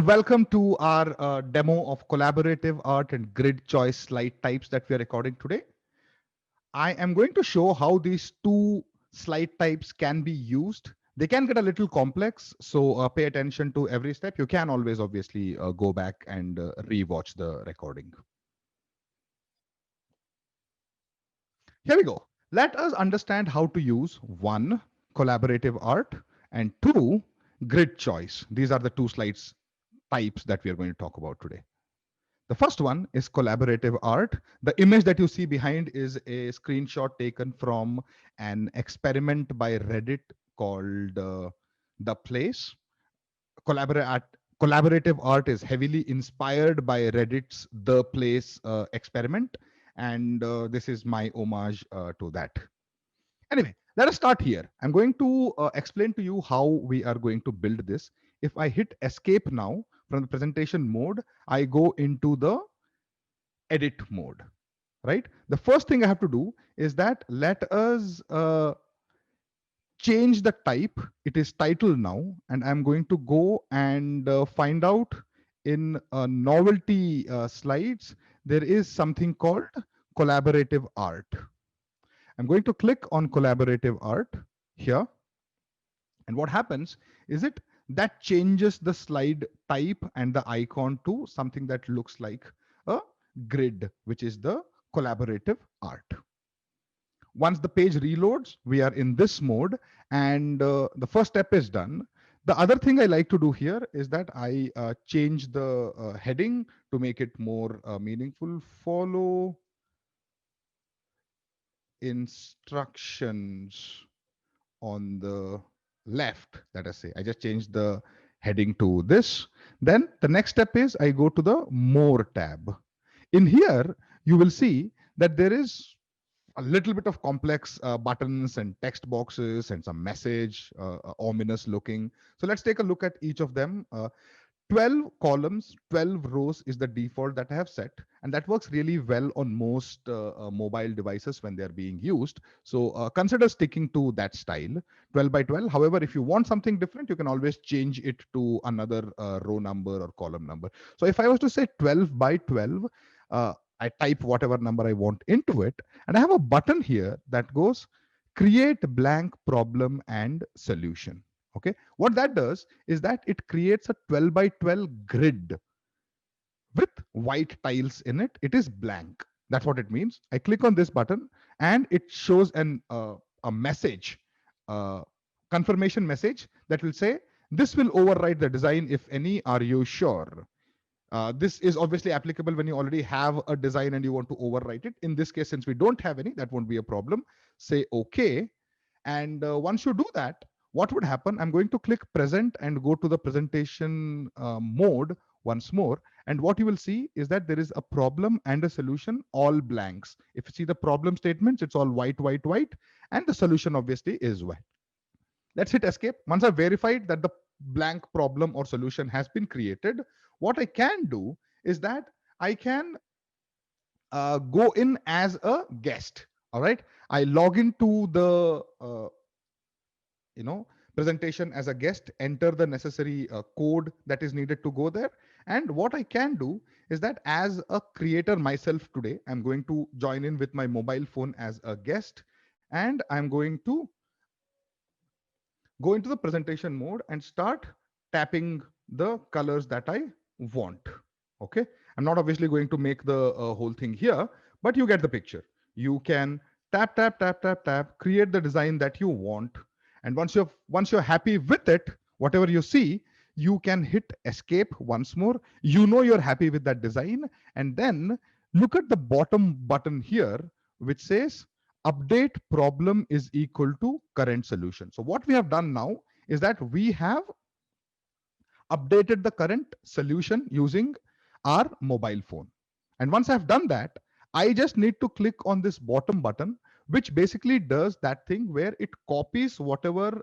Welcome to our demo of collaborative art and grid choice slide types that we are recording today. I am going to show how these two slide types can be used. They can get a little complex, so pay attention to every step. You can always obviously go back and re-watch the recording. Here we go. Let us understand how to use one, collaborative art, and two, grid choice. These are the two slides types that we are going to talk about today. The first one is collaborative art. The image that you see behind is a screenshot taken from an experiment by Reddit called The Place. Collaborative art is heavily inspired by Reddit's The Place experiment, and this is my homage to that. Anyway, let us start here. I'm going to explain to you how we are going to build this. If I hit escape now from the presentation mode, I go into the edit mode, right? The first thing I have to do is that let us change the type. It is title now, and I'm going to go and find out in novelty slides, there is something called collaborative art. I'm going to click on collaborative art here. And what happens is that changes the slide type and the icon to something that looks like a grid, which is the collaborative art. Once the page reloads, we are in this mode, and the first step is done. The other thing I like to do here is that I change the heading to make it more meaningful. Follow instructions on the left, let us say. I just changed the heading to this. Then the next step is I go to the more tab. In here, you will see that there is a little bit of complex buttons and text boxes and some message, ominous looking. So let's take a look at each of them. 12 columns, 12 rows is the default that I have set. And that works really well on most mobile devices when they're being used. So consider sticking to that style, 12 by 12. However, if you want something different, you can always change it to another row number or column number. So if I was to say 12 by 12, I type whatever number I want into it. And I have a button here that goes create blank problem and solution. Okay, what that does is that it creates a 12 by 12 grid with white tiles in it. It is blank. That's what it means. I click on this button and it shows a message, confirmation message that will say, this will override the design if any, are you sure? This is obviously applicable when you already have a design and you want to overwrite it. In this case, since we don't have any, that won't be a problem. Say okay. And once you do that, what would happen? I'm going to click present and go to the presentation mode once more. And what you will see is that there is a problem and a solution, all blanks. If you see the problem statements, it's all white, white, white. And the solution obviously is white. Let's hit escape. Once I've verified that the blank problem or solution has been created, what I can do is that I can go in as a guest. All right. I log into the presentation as a guest, enter the necessary code that is needed to go there. And what I can do is that as a creator myself today, I'm going to join in with my mobile phone as a guest, and I'm going to go into the presentation mode and start tapping the colors that I want. Okay, I'm not obviously going to make the whole thing here, but you get the picture. You can tap, tap, tap, tap, tap, create the design that you want. And once you're happy with it, whatever you see, you can hit escape once more. You know you're happy with that design. And then look at the bottom button here, which says update problem is equal to current solution. So what we have done now is that we have updated the current solution using our mobile phone. And once I've done that, I just need to click on this bottom button, which basically does that thing where it copies whatever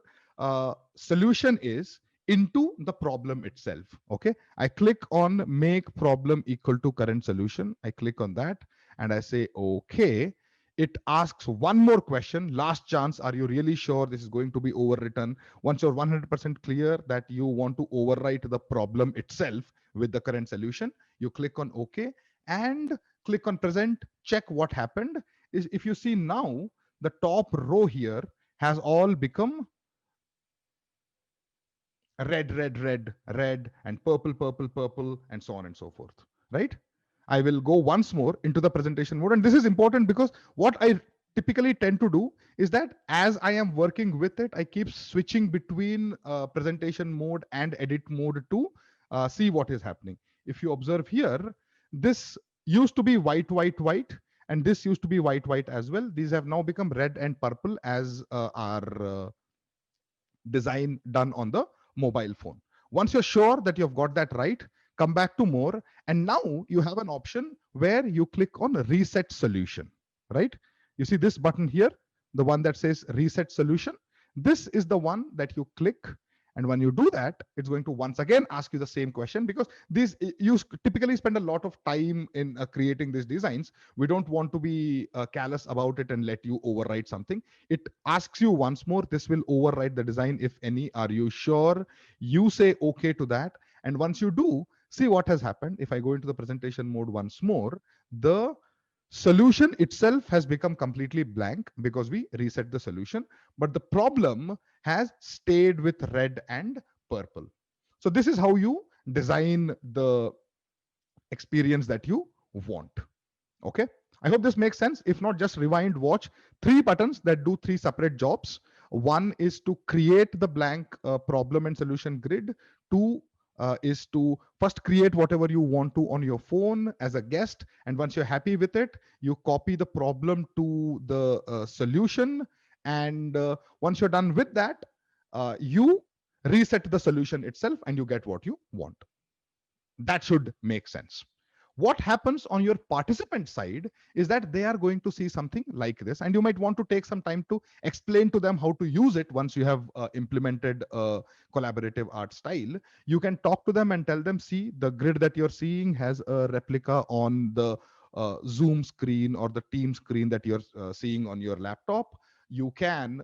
solution is into the problem itself. Okay, I click on make problem equal to current solution. I click on that and I say okay. It asks one more question, last chance. Are you really sure this is going to be overwritten? Once you're 100% clear that you want to overwrite the problem itself with the current solution, you click on OK and click on present. Check what happened. Is if you see now, the top row here has all become red, red, red, red, and purple, purple, purple, and so on and so forth, right? I will go once more into the presentation mode. And this is important because what I typically tend to do is that as I am working with it, I keep switching between presentation mode and edit mode to see what is happening. If you observe here, this used to be white, white, white, and this used to be white, white as well. These have now become red and purple as our design done on the mobile phone. Once you're sure that you've got that right, come back to more. And now you have an option where you click on reset solution, right? You see this button here, the one that says reset solution. This is the one that you click. And when you do that, it's going to once again ask you the same question, because these you typically spend a lot of time in creating these designs. We don't want to be callous about it and let you overwrite something. It asks you once more, this will overwrite the design if any. Are you sure? You say okay to that. And once you do, see what has happened. If I go into the presentation mode once more, the solution itself has become completely blank because we reset the solution, but the problem has stayed with red and purple. So this is how you design the experience that you want. Okay, I hope this makes sense. If not, just rewind, watch. 3 buttons that do 3 separate jobs. One is to create the blank problem and solution grid. Two is to first create whatever you want to on your phone as a guest, and once you're happy with it, you copy the problem to the solution, and once you're done with that, you reset the solution itself and you get what you want. That should make sense. What happens on your participant side is that they are going to see something like this, and you might want to take some time to explain to them how to use it. Once you have implemented a collaborative art style, you can talk to them and tell them, see, the grid that you're seeing has a replica on the Zoom screen or the Team screen that you're seeing on your laptop. You can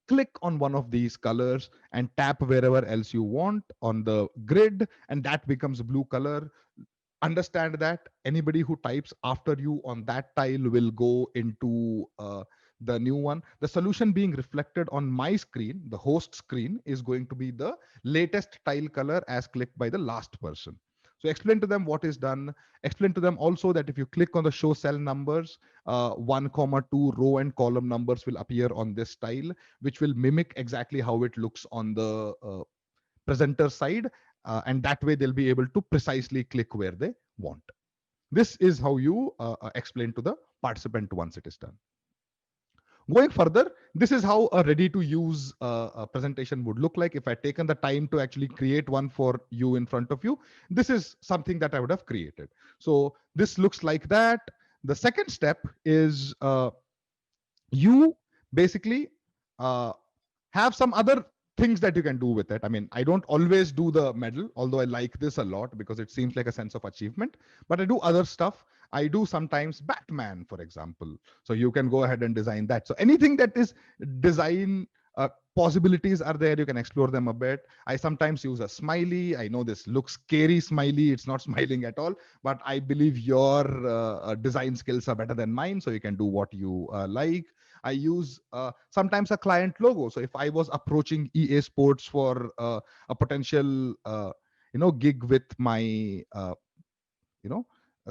click on one of these colors and tap wherever else you want on the grid, and that becomes blue color. Understand that anybody who types after you on that tile will go into the new one. The solution being reflected on my screen, the host screen, is going to be the latest tile color as clicked by the last person. So explain to them what is done. Explain to them also that if you click on the show cell numbers, 1 comma 2 row and column numbers will appear on this tile, which will mimic exactly how it looks on the presenter side, and that way they'll be able to precisely click where they want. This is how you explain to the participant once it is done. Going further, this is how a ready to use presentation would look like. If I'd taken the time to actually create one for you in front of you, this is something that I would have created. So this looks like that. The second step is you basically have some other things that you can do with it. I mean, I don't always do the medal, although I like this a lot because it seems like a sense of achievement, but I do other stuff. I do sometimes Batman, for example. So you can go ahead and design that. So anything that is design possibilities are there. You can explore them a bit. I sometimes use a smiley. I know this looks scary smiley. It's not smiling at all, but I believe your design skills are better than mine. So you can do what you like. I use sometimes a client logo. So if I was approaching EA Sports for a potential, gig with my,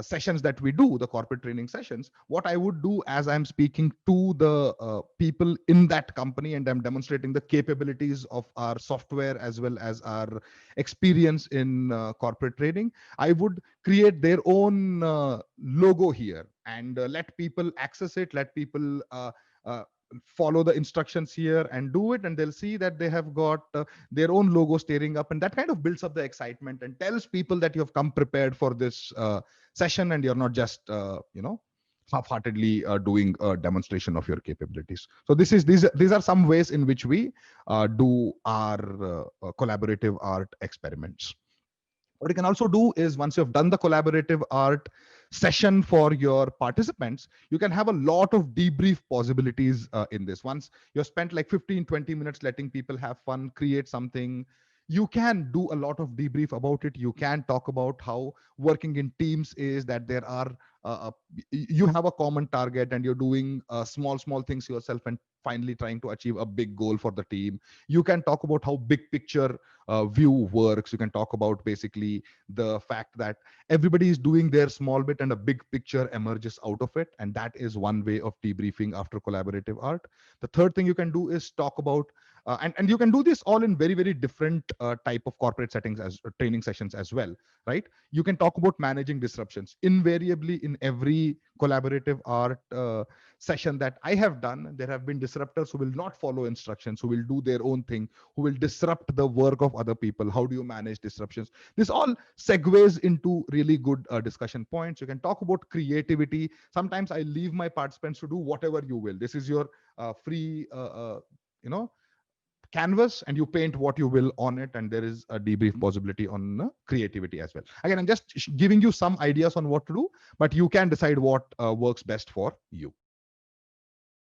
sessions that we do, the corporate training sessions, what I would do as I'm speaking to the people in that company and I'm demonstrating the capabilities of our software as well as our experience in corporate training, I would create their own logo here and let people access it, let people follow the instructions here and do it, and they'll see that they have got their own logo staring up, and that kind of builds up the excitement and tells people that you have come prepared for this session and you're not just half-heartedly doing a demonstration of your capabilities. So these are some ways in which we do our collaborative art experiments. What you can also do is, once you've done the collaborative art session for your participants, you can have a lot of debrief possibilities in this. Once you've spent like 15-20 minutes letting people have fun, create something, you can do a lot of debrief about it. You can talk about how working in teams is, that there are you have a common target and you're doing small things yourself and finally trying to achieve a big goal for the team. You can talk about how big picture view works. You can talk about basically the fact that everybody is doing their small bit and a big picture emerges out of it, and that is one way of debriefing after collaborative art. The third thing you can do is talk about and you can do this all in very different type of corporate settings as training sessions as well, right? You can talk about managing disruptions. Invariably, in every collaborative art session that I have done, there have been disruptors who will not follow instructions, who will do their own thing, who will disrupt the work of other people. How do you manage disruptions? This all segues into really good discussion points. You can talk about creativity. Sometimes I leave my participants to do whatever you will. This is your free you know canvas, and you paint what you will on it, and there is a debrief possibility on creativity as well. Again, I'm just giving you some ideas on what to do, but you can decide what works best for you.